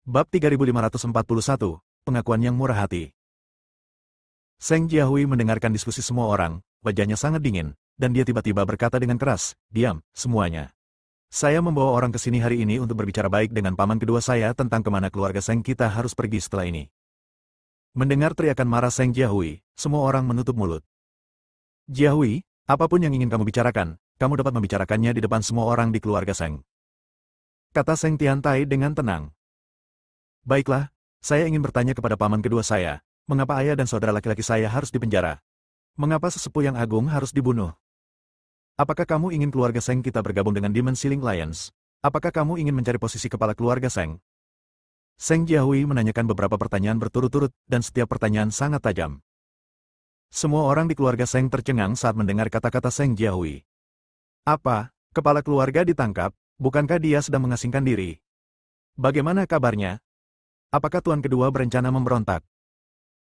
Bab 3541, Pengakuan yang Murah Hati. Seng Jiahui mendengarkan diskusi semua orang, wajahnya sangat dingin, dan dia tiba-tiba berkata dengan keras, "Diam, semuanya. Saya membawa orang ke sini hari ini untuk berbicara baik dengan paman kedua saya tentang kemana keluarga Seng kita harus pergi setelah ini." Mendengar teriakan marah Seng Jiahui, semua orang menutup mulut. "Jiahui, apapun yang ingin kamu bicarakan, kamu dapat membicarakannya di depan semua orang di keluarga Seng," kata Seng Tiantai dengan tenang. "Baiklah, saya ingin bertanya kepada paman kedua saya, mengapa ayah dan saudara laki-laki saya harus dipenjara? Mengapa sesepuh yang agung harus dibunuh? Apakah kamu ingin keluarga Seng kita bergabung dengan Demon Ceiling Lions? Apakah kamu ingin mencari posisi kepala keluarga Seng?" Seng Jiahui menanyakan beberapa pertanyaan berturut-turut, dan setiap pertanyaan sangat tajam. Semua orang di keluarga Seng tercengang saat mendengar kata-kata Seng Jiahui. "Apa, kepala keluarga ditangkap? Bukankah dia sedang mengasingkan diri? Bagaimana kabarnya? Apakah tuan kedua berencana memberontak?"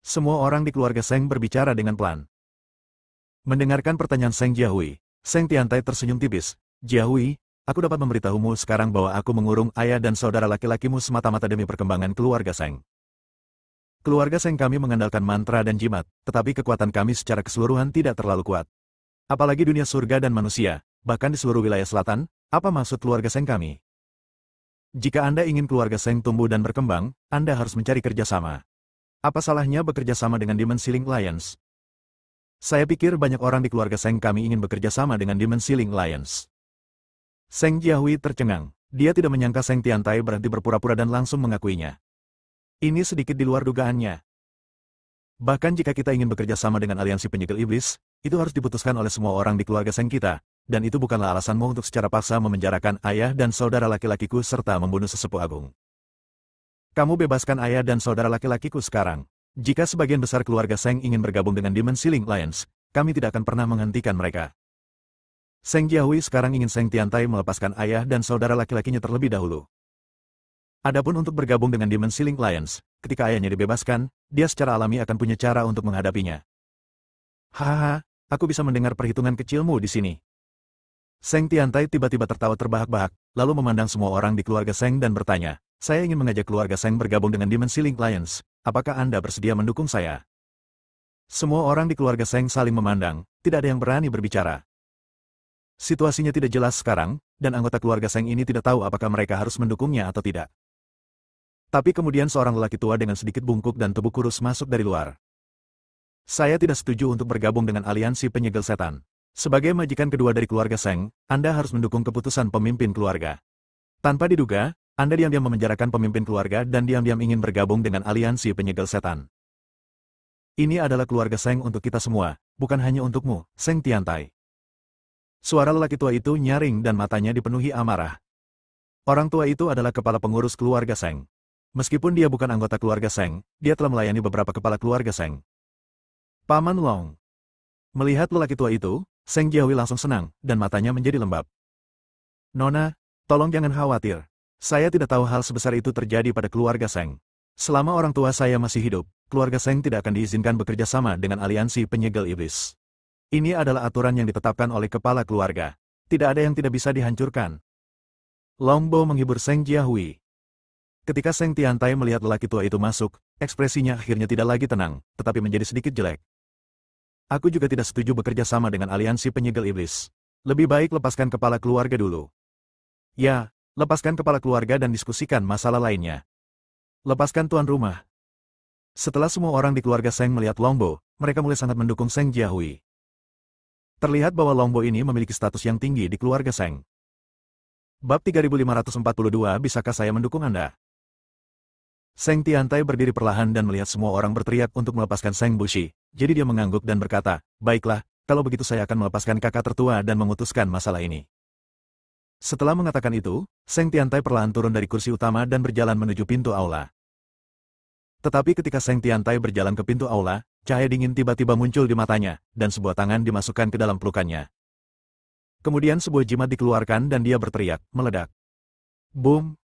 Semua orang di keluarga Seng berbicara dengan pelan. Mendengarkan pertanyaan Seng Jiahui, Seng Tiantai tersenyum tipis. "Jiahui, aku dapat memberitahumu sekarang bahwa aku mengurung ayah dan saudara laki-lakimu semata-mata demi perkembangan keluarga Seng. Keluarga Seng kami mengandalkan mantra dan jimat, tetapi kekuatan kami secara keseluruhan tidak terlalu kuat. Apalagi dunia surga dan manusia, bahkan di seluruh wilayah selatan, apa maksud keluarga Seng kami? Jika Anda ingin keluarga Seng tumbuh dan berkembang, Anda harus mencari kerjasama. Apa salahnya bekerja sama dengan Demon Ceiling Lions? Saya pikir banyak orang di keluarga Seng kami ingin bekerja sama dengan Demon Ceiling Lions." Seng Jiahui tercengang. Dia tidak menyangka Seng Tiantai berhenti berpura-pura dan langsung mengakuinya. Ini sedikit di luar dugaannya. Bahkan jika kita ingin bekerja sama dengan aliansi penyegel iblis, itu harus diputuskan oleh semua orang di keluarga Seng kita, dan itu bukanlah alasanmu untuk secara paksa memenjarakan ayah dan saudara laki-lakiku serta membunuh sesepuh agung. Kamu bebaskan ayah dan saudara laki-lakiku sekarang. Jika sebagian besar keluarga Seng ingin bergabung dengan Demon Ceiling Lions, kami tidak akan pernah menghentikan mereka. Seng Jiahui sekarang ingin Seng Tiantai melepaskan ayah dan saudara laki-lakinya terlebih dahulu. Adapun untuk bergabung dengan Demon Ceiling Lions, ketika ayahnya dibebaskan, dia secara alami akan punya cara untuk menghadapinya. "Hahaha, aku bisa mendengar perhitungan kecilmu di sini." Seng Tiantai tiba-tiba tertawa terbahak-bahak, lalu memandang semua orang di keluarga Seng dan bertanya, "Saya ingin mengajak keluarga Seng bergabung dengan Demon Ceiling Lions. Apakah Anda bersedia mendukung saya?" Semua orang di keluarga Seng saling memandang, tidak ada yang berani berbicara. Situasinya tidak jelas sekarang, dan anggota keluarga Seng ini tidak tahu apakah mereka harus mendukungnya atau tidak. Tapi kemudian seorang lelaki tua dengan sedikit bungkuk dan tubuh kurus masuk dari luar. "Saya tidak setuju untuk bergabung dengan aliansi penyegel setan. Sebagai majikan kedua dari keluarga Seng, Anda harus mendukung keputusan pemimpin keluarga. Tanpa diduga, Anda diam-diam memenjarakan pemimpin keluarga dan diam-diam ingin bergabung dengan aliansi penyegel setan. Ini adalah keluarga Seng untuk kita semua, bukan hanya untukmu, Seng Tiantai." Suara lelaki tua itu nyaring dan matanya dipenuhi amarah. Orang tua itu adalah kepala pengurus keluarga Seng. Meskipun dia bukan anggota keluarga Seng, dia telah melayani beberapa kepala keluarga Seng. "Paman Long." Melihat lelaki tua itu, Seng Jiahui langsung senang, dan matanya menjadi lembab. "Nona, tolong jangan khawatir. Saya tidak tahu hal sebesar itu terjadi pada keluarga Seng. Selama orang tua saya masih hidup, keluarga Seng tidak akan diizinkan bekerja sama dengan aliansi penyegel iblis. Ini adalah aturan yang ditetapkan oleh kepala keluarga. Tidak ada yang tidak bisa dihancurkan." Longbo menghibur Seng Jiahui. Ketika Seng Tiantai melihat lelaki tua itu masuk, ekspresinya akhirnya tidak lagi tenang, tetapi menjadi sedikit jelek. "Aku juga tidak setuju bekerja sama dengan aliansi penyegel iblis. Lebih baik lepaskan kepala keluarga dulu." "Ya, lepaskan kepala keluarga dan diskusikan masalah lainnya. Lepaskan tuan rumah." Setelah semua orang di keluarga Seng melihat Longbo, mereka mulai sangat mendukung Seng Jiahui. Terlihat bahwa Longbo ini memiliki status yang tinggi di keluarga Seng. Bab 3542, bisakah saya mendukung Anda? Seng Tiantai berdiri perlahan dan melihat semua orang berteriak untuk melepaskan Seng Bushi, jadi dia mengangguk dan berkata, "Baiklah, kalau begitu saya akan melepaskan kakak tertua dan memutuskan masalah ini." Setelah mengatakan itu, Seng Tiantai perlahan turun dari kursi utama dan berjalan menuju pintu aula. Tetapi ketika Seng Tiantai berjalan ke pintu aula, cahaya dingin tiba-tiba muncul di matanya, dan sebuah tangan dimasukkan ke dalam pelukannya. Kemudian sebuah jimat dikeluarkan dan dia berteriak, meledak. Boom!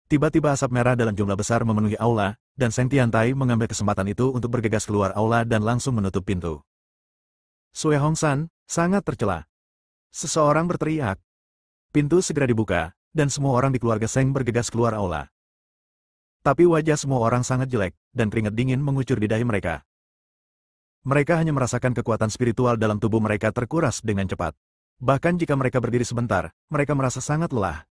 Tiba-tiba asap merah dalam jumlah besar memenuhi aula, dan Seng Tiantai mengambil kesempatan itu untuk bergegas keluar aula dan langsung menutup pintu. Sue Hongsan, sangat tercela. Seseorang berteriak. Pintu segera dibuka, dan semua orang di keluarga Seng bergegas keluar aula. Tapi wajah semua orang sangat jelek, dan keringat dingin mengucur di dahi mereka. Mereka hanya merasakan kekuatan spiritual dalam tubuh mereka terkuras dengan cepat. Bahkan jika mereka berdiri sebentar, mereka merasa sangat lelah.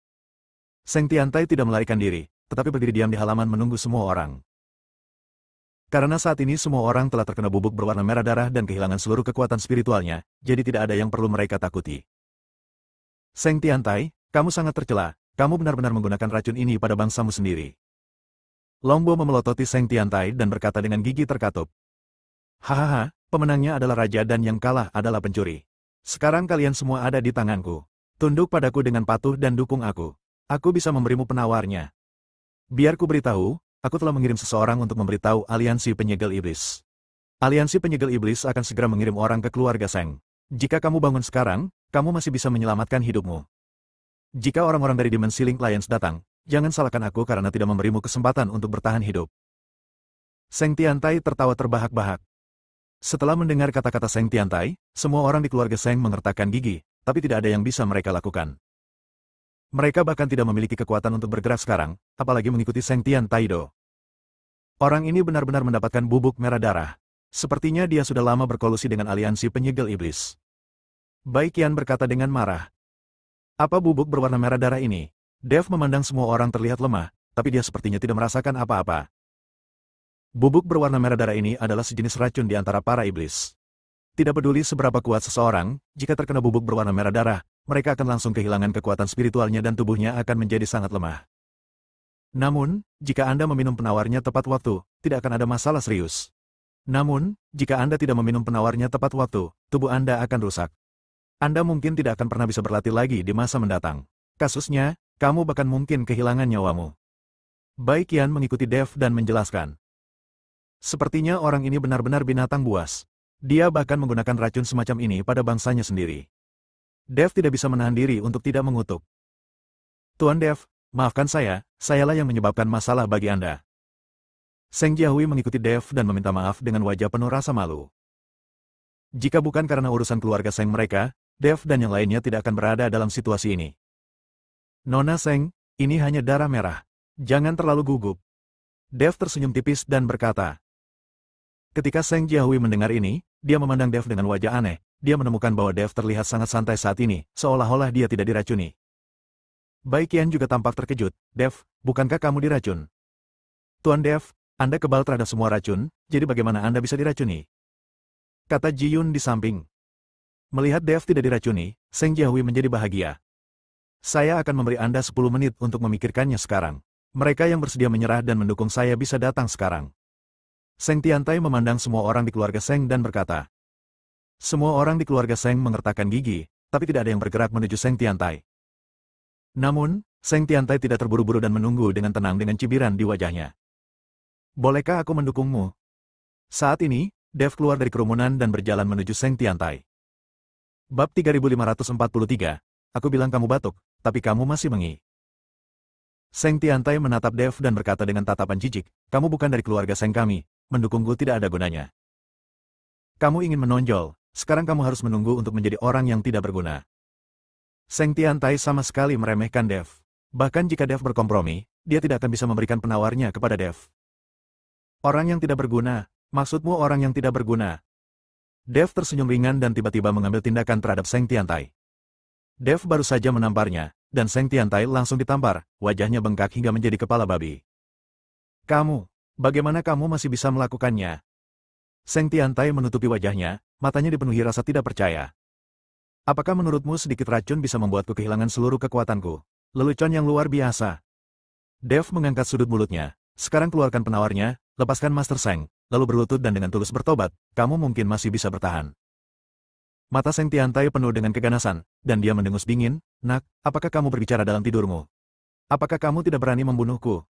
Seng Tiantai tidak melarikan diri, tetapi berdiri diam di halaman menunggu semua orang. Karena saat ini semua orang telah terkena bubuk berwarna merah darah dan kehilangan seluruh kekuatan spiritualnya, jadi tidak ada yang perlu mereka takuti. Seng Tiantai, kamu sangat tercela, kamu benar-benar menggunakan racun ini pada bangsamu sendiri. Longbo memelototi Seng Tiantai dan berkata dengan gigi terkatup. Hahaha, pemenangnya adalah raja dan yang kalah adalah pencuri. Sekarang kalian semua ada di tanganku. Tunduk padaku dengan patuh dan dukung aku. Aku bisa memberimu penawarnya. Biar ku beritahu, aku telah mengirim seseorang untuk memberitahu aliansi penyegel iblis. Aliansi penyegel iblis akan segera mengirim orang ke keluarga Seng. Jika kamu bangun sekarang, kamu masih bisa menyelamatkan hidupmu. Jika orang-orang dari Dimensi Link Lions datang, jangan salahkan aku karena tidak memberimu kesempatan untuk bertahan hidup. Seng Tiantai tertawa terbahak-bahak. Setelah mendengar kata-kata Seng Tiantai, semua orang di keluarga Seng mengertakkan gigi, tapi tidak ada yang bisa mereka lakukan. Mereka bahkan tidak memiliki kekuatan untuk bergerak sekarang, apalagi mengikuti Seng Tiantai Do. Orang ini benar-benar mendapatkan bubuk merah darah. Sepertinya dia sudah lama berkolusi dengan aliansi penyegel iblis. Bai Qian berkata dengan marah. Apa bubuk berwarna merah darah ini? Dev memandang semua orang terlihat lemah, tapi dia sepertinya tidak merasakan apa-apa. Bubuk berwarna merah darah ini adalah sejenis racun di antara para iblis. Tidak peduli seberapa kuat seseorang, jika terkena bubuk berwarna merah darah, mereka akan langsung kehilangan kekuatan spiritualnya dan tubuhnya akan menjadi sangat lemah. Namun, jika Anda meminum penawarnya tepat waktu, tidak akan ada masalah serius. Namun, jika Anda tidak meminum penawarnya tepat waktu, tubuh Anda akan rusak. Anda mungkin tidak akan pernah bisa berlatih lagi di masa mendatang. Kasusnya, kamu bahkan mungkin kehilangan nyawamu. Bai Qian mengikuti Dev dan menjelaskan. Sepertinya orang ini benar-benar binatang buas. Dia bahkan menggunakan racun semacam ini pada bangsanya sendiri. Dev tidak bisa menahan diri untuk tidak mengutuk. Tuan Dev, maafkan sayalah yang menyebabkan masalah bagi Anda. Seng Jiahui mengikuti Dev dan meminta maaf dengan wajah penuh rasa malu. Jika bukan karena urusan keluarga Seng mereka, Dev dan yang lainnya tidak akan berada dalam situasi ini. Nona Seng, ini hanya darah merah. Jangan terlalu gugup. Dev tersenyum tipis dan berkata. Ketika Seng Jiahui mendengar ini, dia memandang Dev dengan wajah aneh. Dia menemukan bahwa Dev terlihat sangat santai saat ini, seolah-olah dia tidak diracuni. Bai Qian juga tampak terkejut. Dev, bukankah kamu diracun? Tuan Dev, Anda kebal terhadap semua racun, jadi bagaimana Anda bisa diracuni? Kata Ji Yun di samping. Melihat Dev tidak diracuni, Seng Jiahui menjadi bahagia. Saya akan memberi Anda 10 menit untuk memikirkannya sekarang. Mereka yang bersedia menyerah dan mendukung saya bisa datang sekarang. Seng Tiantai memandang semua orang di keluarga Seng dan berkata. Semua orang di keluarga Seng mengertakkan gigi, tapi tidak ada yang bergerak menuju Seng Tiantai. Namun, Seng Tiantai tidak terburu-buru dan menunggu dengan tenang dengan cibiran di wajahnya. Bolehkah aku mendukungmu? Saat ini, Dev keluar dari kerumunan dan berjalan menuju Seng Tiantai. Bab 3543, aku bilang kamu batuk, tapi kamu masih mengi. Seng Tiantai menatap Dev dan berkata dengan tatapan jijik, kamu bukan dari keluarga Seng kami, mendukungku tidak ada gunanya. Kamu ingin menonjol, sekarang kamu harus menunggu untuk menjadi orang yang tidak berguna. Seng Tiantai sama sekali meremehkan Dev. Bahkan jika Dev berkompromi, dia tidak akan bisa memberikan penawarnya kepada Dev. Orang yang tidak berguna, maksudmu orang yang tidak berguna. Dev tersenyum ringan dan tiba-tiba mengambil tindakan terhadap Seng Tiantai. Dev baru saja menamparnya, dan Seng Tiantai langsung ditampar, wajahnya bengkak hingga menjadi kepala babi. Kamu, bagaimana kamu masih bisa melakukannya? Seng Tiantai menutupi wajahnya, matanya dipenuhi rasa tidak percaya. Apakah menurutmu sedikit racun bisa membuatku kehilangan seluruh kekuatanku? Lelucon yang luar biasa. Dev mengangkat sudut mulutnya. Sekarang keluarkan penawarnya, lepaskan Master Seng, lalu berlutut dan dengan tulus bertobat, kamu mungkin masih bisa bertahan. Mata Seng Tiantai penuh dengan keganasan, dan dia mendengus dingin, nak, apakah kamu berbicara dalam tidurmu? Apakah kamu tidak berani membunuhku?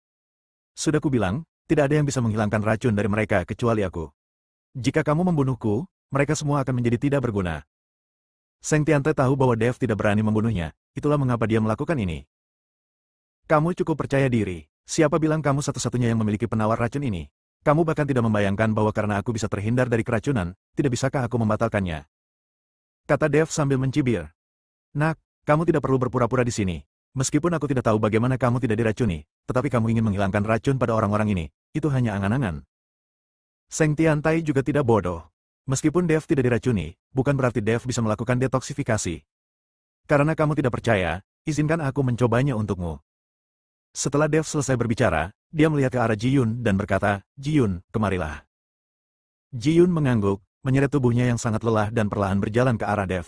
Sudah kubilang, tidak ada yang bisa menghilangkan racun dari mereka kecuali aku. Jika kamu membunuhku, mereka semua akan menjadi tidak berguna. Seng Tiantai tahu bahwa Dev tidak berani membunuhnya, itulah mengapa dia melakukan ini. Kamu cukup percaya diri. Siapa bilang kamu satu-satunya yang memiliki penawar racun ini? Kamu bahkan tidak membayangkan bahwa karena aku bisa terhindar dari keracunan, tidak bisakah aku membatalkannya? Kata Dev sambil mencibir. Nak, kamu tidak perlu berpura-pura di sini. Meskipun aku tidak tahu bagaimana kamu tidak diracuni, tetapi kamu ingin menghilangkan racun pada orang-orang ini, itu hanya angan-angan. Seng Tiantai juga tidak bodoh. Meskipun Dev tidak diracuni, bukan berarti Dev bisa melakukan detoksifikasi. Karena kamu tidak percaya, izinkan aku mencobanya untukmu. Setelah Dev selesai berbicara, dia melihat ke arah Ji Yun dan berkata, Ji Yun, kemarilah. Ji Yun mengangguk, menyeret tubuhnya yang sangat lelah dan perlahan berjalan ke arah Dev.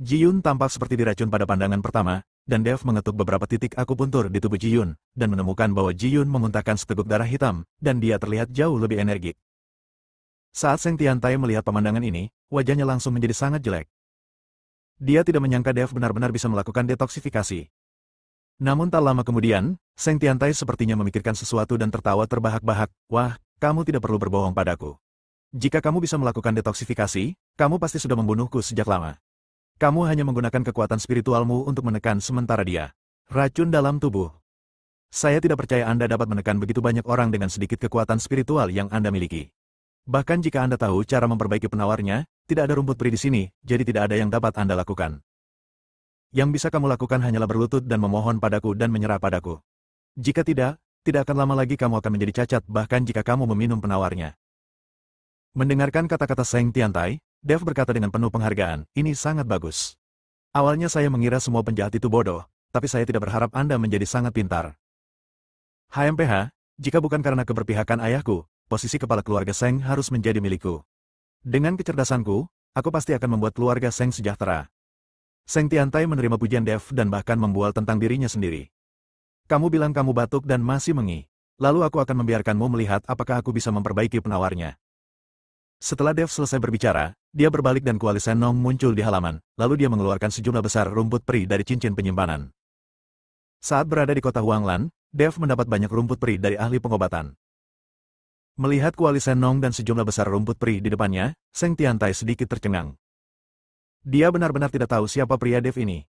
Ji Yun tampak seperti diracun pada pandangan pertama, dan Dev mengetuk beberapa titik akupuntur di tubuh Ji Yun, dan menemukan bahwa Ji Yun memuntahkan seteguk darah hitam, dan dia terlihat jauh lebih energik. Saat Seng Tiantai melihat pemandangan ini, wajahnya langsung menjadi sangat jelek. Dia tidak menyangka Dev benar-benar bisa melakukan detoksifikasi. Namun tak lama kemudian, Seng Tiantai sepertinya memikirkan sesuatu dan tertawa terbahak-bahak, wah, kamu tidak perlu berbohong padaku. Jika kamu bisa melakukan detoksifikasi, kamu pasti sudah membunuhku sejak lama. Kamu hanya menggunakan kekuatan spiritualmu untuk menekan sementara dia. Racun dalam tubuh. Saya tidak percaya Anda dapat menekan begitu banyak orang dengan sedikit kekuatan spiritual yang Anda miliki. Bahkan jika Anda tahu cara memperbaiki penawarnya, tidak ada rumput peri di sini, jadi tidak ada yang dapat Anda lakukan. Yang bisa kamu lakukan hanyalah berlutut dan memohon padaku dan menyerah padaku. Jika tidak akan lama lagi kamu akan menjadi cacat bahkan jika kamu meminum penawarnya. Mendengarkan kata-kata Seng Tiantai, Dev berkata dengan penuh penghargaan, ini sangat bagus. Awalnya saya mengira semua penjahat itu bodoh, tapi saya tidak berharap Anda menjadi sangat pintar. HMPH, jika bukan karena keberpihakan ayahku, posisi kepala keluarga Seng harus menjadi milikku. Dengan kecerdasanku, aku pasti akan membuat keluarga Seng sejahtera. Seng Tiantai menerima pujian Dev dan bahkan membual tentang dirinya sendiri. Kamu bilang kamu batuk dan masih mengi. Lalu aku akan membiarkanmu melihat apakah aku bisa memperbaiki penawarnya. Setelah Dev selesai berbicara, dia berbalik dan Kuali Senong muncul di halaman, lalu dia mengeluarkan sejumlah besar rumput peri dari cincin penyimpanan. Saat berada di kota Huanglan, Dev mendapat banyak rumput peri dari ahli pengobatan. Melihat Kuali Senong dan sejumlah besar rumput peri di depannya, Seng Tiantai sedikit tercengang. Dia benar-benar tidak tahu siapa pria Dev ini.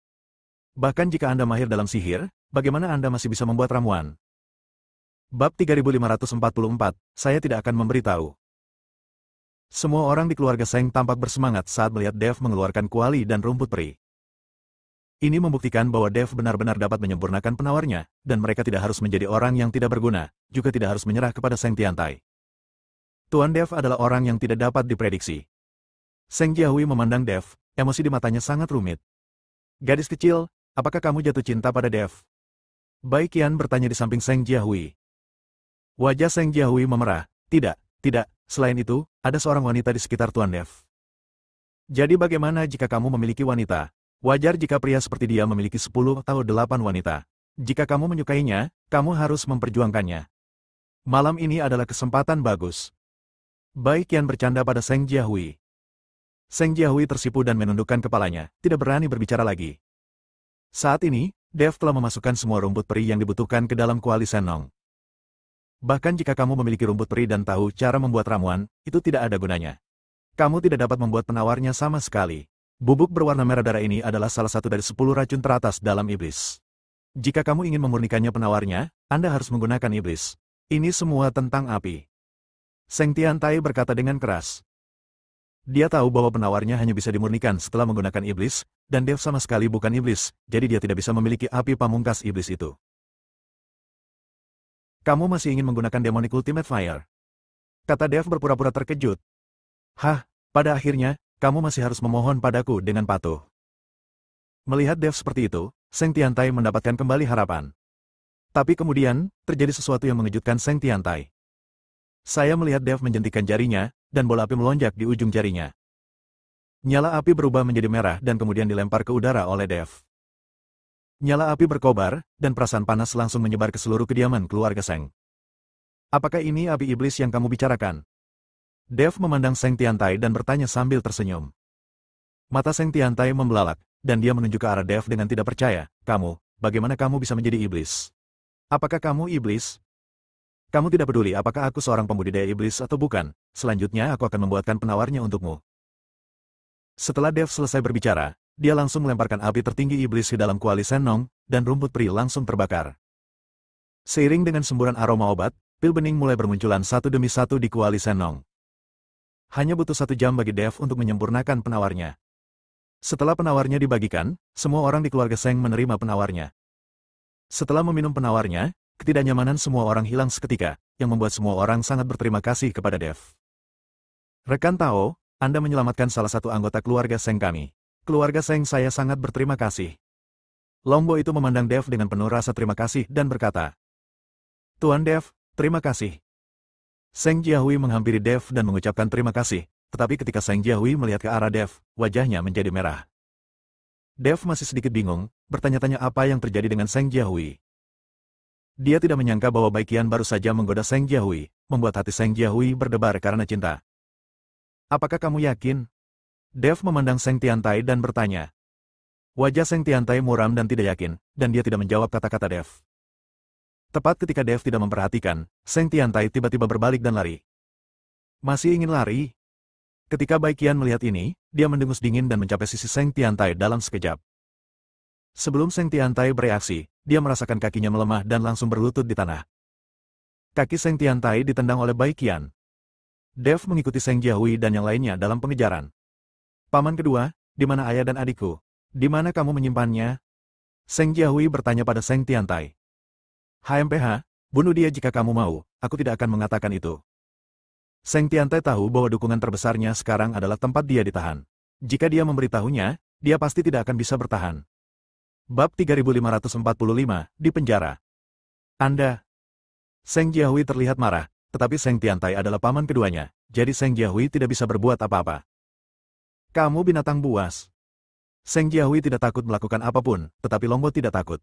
Bahkan jika Anda mahir dalam sihir, bagaimana Anda masih bisa membuat ramuan? Bab 3544, saya tidak akan memberitahu. Semua orang di keluarga Seng tampak bersemangat saat melihat Dev mengeluarkan kuali dan rumput peri. Ini membuktikan bahwa Dev benar-benar dapat menyempurnakan penawarnya, dan mereka tidak harus menjadi orang yang tidak berguna, juga tidak harus menyerah kepada Seng Tiantai. Tuan Dev adalah orang yang tidak dapat diprediksi. Seng Jiahui memandang Dev, emosi di matanya sangat rumit. Gadis kecil, apakah kamu jatuh cinta pada Dev? Bai Qian bertanya di samping Seng Jiahui. Wajah Seng Jiahui memerah, tidak. Selain itu, ada seorang wanita di sekitar Tuan Dev. Jadi bagaimana jika kamu memiliki wanita? Wajar jika pria seperti dia memiliki 10 atau 8 wanita. Jika kamu menyukainya, kamu harus memperjuangkannya. Malam ini adalah kesempatan bagus. Bai Qian bercanda pada Seng Jiahui. Seng Jiahui tersipu dan menundukkan kepalanya, tidak berani berbicara lagi. Saat ini, Dev telah memasukkan semua rumput peri yang dibutuhkan ke dalam kuali Senong. Bahkan jika kamu memiliki rumput peri dan tahu cara membuat ramuan, itu tidak ada gunanya. Kamu tidak dapat membuat penawarnya sama sekali. Bubuk berwarna merah darah ini adalah salah satu dari 10 racun teratas dalam iblis. Jika kamu ingin memurnikannya penawarnya, Anda harus menggunakan iblis. Ini semua tentang api. Seng Tiantai berkata dengan keras. Dia tahu bahwa penawarnya hanya bisa dimurnikan setelah menggunakan iblis, dan Dev sama sekali bukan iblis, jadi dia tidak bisa memiliki api pamungkas iblis itu. Kamu masih ingin menggunakan Demonic Ultimate Fire? Kata Dev berpura-pura terkejut. Hah, pada akhirnya, kamu masih harus memohon padaku dengan patuh. Melihat Dev seperti itu, Seng Tiantai mendapatkan kembali harapan. Tapi kemudian, terjadi sesuatu yang mengejutkan Seng Tiantai. Saya melihat Dev menjentikan jarinya, dan bola api melonjak di ujung jarinya. Nyala api berubah menjadi merah dan kemudian dilempar ke udara oleh Dev. Nyala api berkobar, dan perasaan panas langsung menyebar ke seluruh kediaman keluarga Seng. Apakah ini api iblis yang kamu bicarakan? Dev memandang Seng Tiantai dan bertanya sambil tersenyum. Mata Seng Tiantai membelalak, dan dia menunjuk ke arah Dev dengan tidak percaya. Bagaimana kamu bisa menjadi iblis? Apakah kamu iblis? Kamu tidak peduli apakah aku seorang pembudidaya iblis atau bukan, selanjutnya aku akan membuatkan penawarnya untukmu. Setelah Dev selesai berbicara, dia langsung melemparkan api tertinggi iblis ke dalam kuali Senong, dan rumput peri langsung terbakar. Seiring dengan semburan aroma obat, pil bening mulai bermunculan satu demi satu di kuali Senong. Hanya butuh 1 jam bagi Dev untuk menyempurnakan penawarnya. Setelah penawarnya dibagikan, semua orang di keluarga Seng menerima penawarnya. Setelah meminum penawarnya, ketidaknyamanan semua orang hilang seketika, yang membuat semua orang sangat berterima kasih kepada Dev. Rekan Tao, Anda menyelamatkan salah satu anggota keluarga Seng kami. Keluarga Seng saya sangat berterima kasih. Longbo itu memandang Dev dengan penuh rasa terima kasih dan berkata, Tuan Dev, terima kasih. Seng Jiahui menghampiri Dev dan mengucapkan terima kasih, tetapi ketika Seng Jiahui melihat ke arah Dev, wajahnya menjadi merah. Dev masih sedikit bingung, bertanya-tanya apa yang terjadi dengan Seng Jiahui. Dia tidak menyangka bahwa Baiqian baru saja menggoda Seng Jiahui, membuat hati Seng Jiahui berdebar karena cinta. Apakah kamu yakin? Dev memandang Seng Tiantai dan bertanya. Wajah Seng Tiantai muram dan tidak yakin, dan dia tidak menjawab kata-kata Dev. Tepat ketika Dev tidak memperhatikan, Seng Tiantai tiba-tiba berbalik dan lari. Masih ingin lari? Ketika Baiqian melihat ini, dia mendengus dingin dan mencapai sisi Seng Tiantai dalam sekejap. Sebelum Seng Tiantai bereaksi, dia merasakan kakinya melemah dan langsung berlutut di tanah. Kaki Seng Tiantai ditendang oleh Baiqian. Dev mengikuti Seng Jiahui dan yang lainnya dalam pengejaran. Paman kedua, di mana ayah dan adikku? Di mana kamu menyimpannya? Seng Jiahui bertanya pada Seng Tiantai. HMPH, bunuh dia jika kamu mau, aku tidak akan mengatakan itu. Seng Tiantai tahu bahwa dukungan terbesarnya sekarang adalah tempat dia ditahan. Jika dia memberitahunya, dia pasti tidak akan bisa bertahan. Bab 3545, di penjara. Anda. Seng Jiahui terlihat marah, tetapi Seng Tiantai adalah paman keduanya, jadi Seng Jiahui tidak bisa berbuat apa-apa. Kamu binatang buas. Seng Jiahui tidak takut melakukan apapun, tetapi Longbo tidak takut.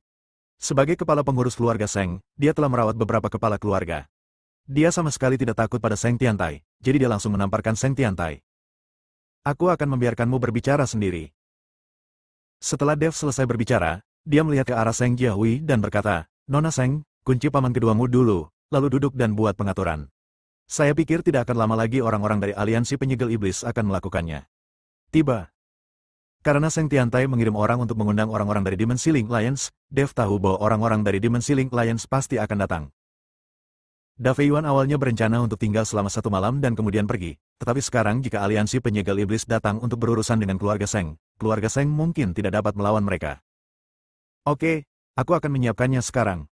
Sebagai kepala pengurus keluarga Seng, dia telah merawat beberapa kepala keluarga. Dia sama sekali tidak takut pada Seng Tiantai, jadi dia langsung menamparkan Seng Tiantai. Aku akan membiarkanmu berbicara sendiri. Setelah Dev selesai berbicara, dia melihat ke arah Seng Jiahui dan berkata, Nona Seng, kunci paman keduamu dulu, lalu duduk dan buat pengaturan. Saya pikir tidak akan lama lagi orang-orang dari aliansi penyegel iblis akan melakukannya. Tiba. Karena Seng Tiantai mengirim orang untuk mengundang orang-orang dari Dimensi Link Alliance, Dev tahu bahwa orang-orang dari Dimensi Link Alliance pasti akan datang. Da Fei Yuan awalnya berencana untuk tinggal selama 1 malam dan kemudian pergi, tetapi sekarang jika aliansi penyegel iblis datang untuk berurusan dengan keluarga Seng mungkin tidak dapat melawan mereka. Oke, aku akan menyiapkannya sekarang.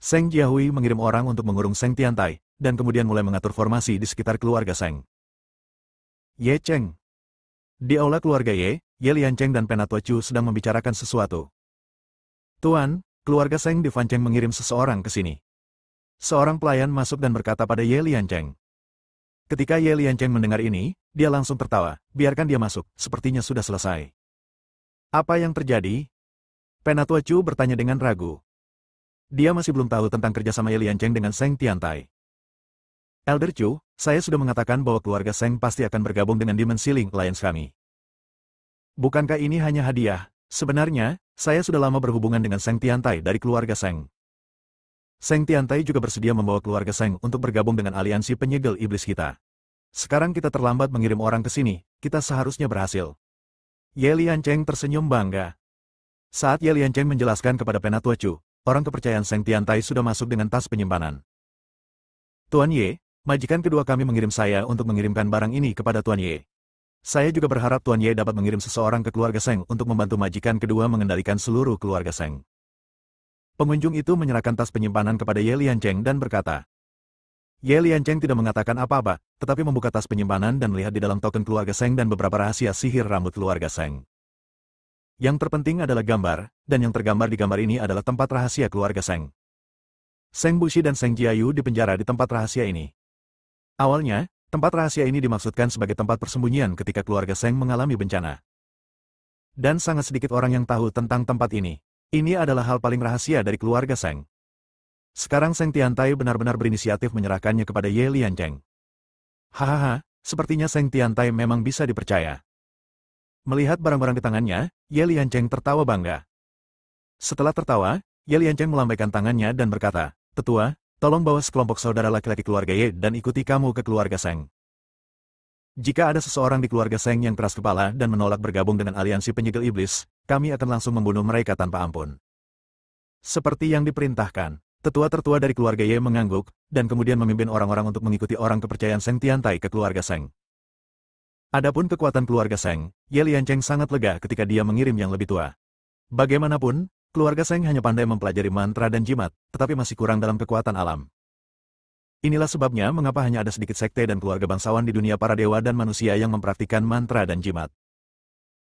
Seng Jiahui mengirim orang untuk mengurung Seng Tiantai, dan kemudian mulai mengatur formasi di sekitar keluarga Seng. Ye Cheng. Di aula keluarga Ye Liancheng dan Penatua Chu sedang membicarakan sesuatu. Tuan, keluarga Seng di Fancheng mengirim seseorang ke sini. Seorang pelayan masuk dan berkata pada Ye Liancheng. Ketika Ye Liancheng mendengar ini, dia langsung tertawa, biarkan dia masuk, sepertinya sudah selesai. Apa yang terjadi? Penatua Chu bertanya dengan ragu. Dia masih belum tahu tentang kerjasama Ye Liancheng dengan Seng Tiantai. Elder Chu, saya sudah mengatakan bahwa keluarga Seng pasti akan bergabung dengan Dimensi Link Alliance kami. Bukankah ini hanya hadiah? Sebenarnya, saya sudah lama berhubungan dengan Seng Tiantai dari keluarga Seng. Seng Tiantai juga bersedia membawa keluarga Seng untuk bergabung dengan aliansi penyegel iblis kita. Sekarang kita terlambat mengirim orang ke sini, kita seharusnya berhasil. Ye Liancheng tersenyum bangga. Saat Ye Liancheng menjelaskan kepada Penatua Chu, orang kepercayaan Seng Tiantai sudah masuk dengan tas penyimpanan. Tuan Ye, majikan kedua kami mengirim saya untuk mengirimkan barang ini kepada Tuan Ye. Saya juga berharap Tuan Ye dapat mengirim seseorang ke keluarga Seng untuk membantu majikan kedua mengendalikan seluruh keluarga Seng. Pengunjung itu menyerahkan tas penyimpanan kepada Ye Liancheng dan berkata. Ye Liancheng tidak mengatakan apa-apa, tetapi membuka tas penyimpanan dan melihat di dalam token keluarga Seng dan beberapa rahasia sihir rambut keluarga Seng. Yang terpenting adalah gambar, dan yang tergambar di gambar ini adalah tempat rahasia keluarga Seng. Seng Bushi dan Seng Jiayu dipenjara di tempat rahasia ini. Awalnya, tempat rahasia ini dimaksudkan sebagai tempat persembunyian ketika keluarga Seng mengalami bencana. Dan sangat sedikit orang yang tahu tentang tempat ini. Ini adalah hal paling rahasia dari keluarga Seng. Sekarang Seng Tiantai benar-benar berinisiatif menyerahkannya kepada Ye Liancheng. Hahaha, sepertinya Seng Tiantai memang bisa dipercaya. Melihat barang-barang di tangannya, Ye Liancheng tertawa bangga. Setelah tertawa, Ye Liancheng melambaikan tangannya dan berkata, Tetua, tolong bawa sekelompok saudara laki-laki keluarga Ye dan ikuti kamu ke keluarga Seng. Jika ada seseorang di keluarga Seng yang keras kepala dan menolak bergabung dengan aliansi penyegel iblis, kami akan langsung membunuh mereka tanpa ampun. Seperti yang diperintahkan, tetua tertua dari keluarga Ye mengangguk, dan kemudian memimpin orang-orang untuk mengikuti orang kepercayaan Seng Tiantai ke keluarga Seng. Adapun kekuatan keluarga Seng, Ye Liancheng sangat lega ketika dia mengirim yang lebih tua. Bagaimanapun, keluarga Seng hanya pandai mempelajari mantra dan jimat, tetapi masih kurang dalam kekuatan alam. Inilah sebabnya mengapa hanya ada sedikit sekte dan keluarga bangsawan di dunia para dewa dan manusia yang mempraktikkan mantra dan jimat.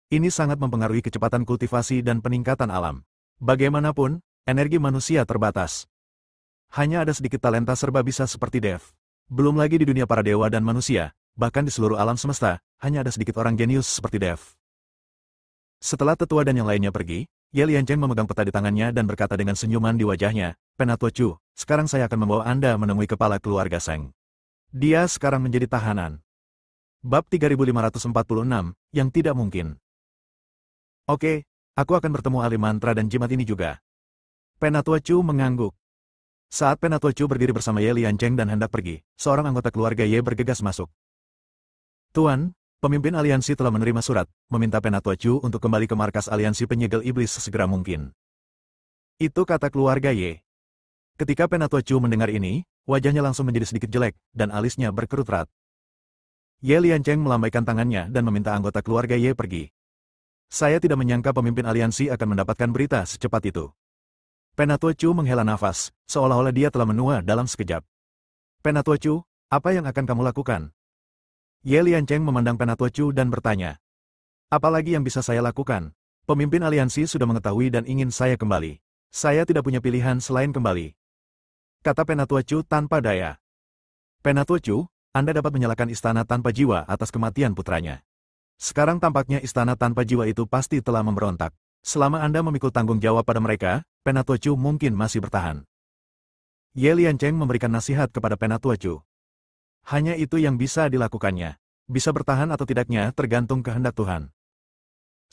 Ini sangat mempengaruhi kecepatan kultivasi dan peningkatan alam. Bagaimanapun, energi manusia terbatas. Hanya ada sedikit talenta serba bisa seperti Dev. Belum lagi di dunia para dewa dan manusia, bahkan di seluruh alam semesta, hanya ada sedikit orang jenius seperti Dev. Setelah tetua dan yang lainnya pergi, Ye Liancheng memegang peta di tangannya dan berkata dengan senyuman di wajahnya, Penatua Chu, sekarang saya akan membawa Anda menemui kepala keluarga Seng. Dia sekarang menjadi tahanan. Bab 3546, yang tidak mungkin. Oke, aku akan bertemu ahli mantra dan jimat ini juga. Penatua Chu mengangguk. Saat Penatua Chu berdiri bersama Ye Liancheng dan hendak pergi, seorang anggota keluarga Ye bergegas masuk. Tuan, pemimpin aliansi telah menerima surat, meminta Penatua Chu untuk kembali ke markas aliansi penyegel iblis sesegera mungkin. Itu kata keluarga Ye. Ketika Penatua Chu mendengar ini, wajahnya langsung menjadi sedikit jelek, dan alisnya berkerut rat. Ye Liancheng melambaikan tangannya dan meminta anggota keluarga Ye pergi. Saya tidak menyangka pemimpin aliansi akan mendapatkan berita secepat itu. Penatua Chu menghela nafas, seolah-olah dia telah menua dalam sekejap. Penatua Chu, apa yang akan kamu lakukan? Ye Liancheng memandang Penatua Chu dan bertanya. Apalagi yang bisa saya lakukan? Pemimpin aliansi sudah mengetahui dan ingin saya kembali. Saya tidak punya pilihan selain kembali. Kata Penatua Chu tanpa daya. Penatua Chu, Anda dapat menyalakan istana tanpa jiwa atas kematian putranya. Sekarang tampaknya istana tanpa jiwa itu pasti telah memberontak. Selama Anda memikul tanggung jawab pada mereka, Penatua Chu mungkin masih bertahan. Ye Liancheng memberikan nasihat kepada Penatua Chu. Hanya itu yang bisa dilakukannya. Bisa bertahan atau tidaknya tergantung kehendak Tuhan.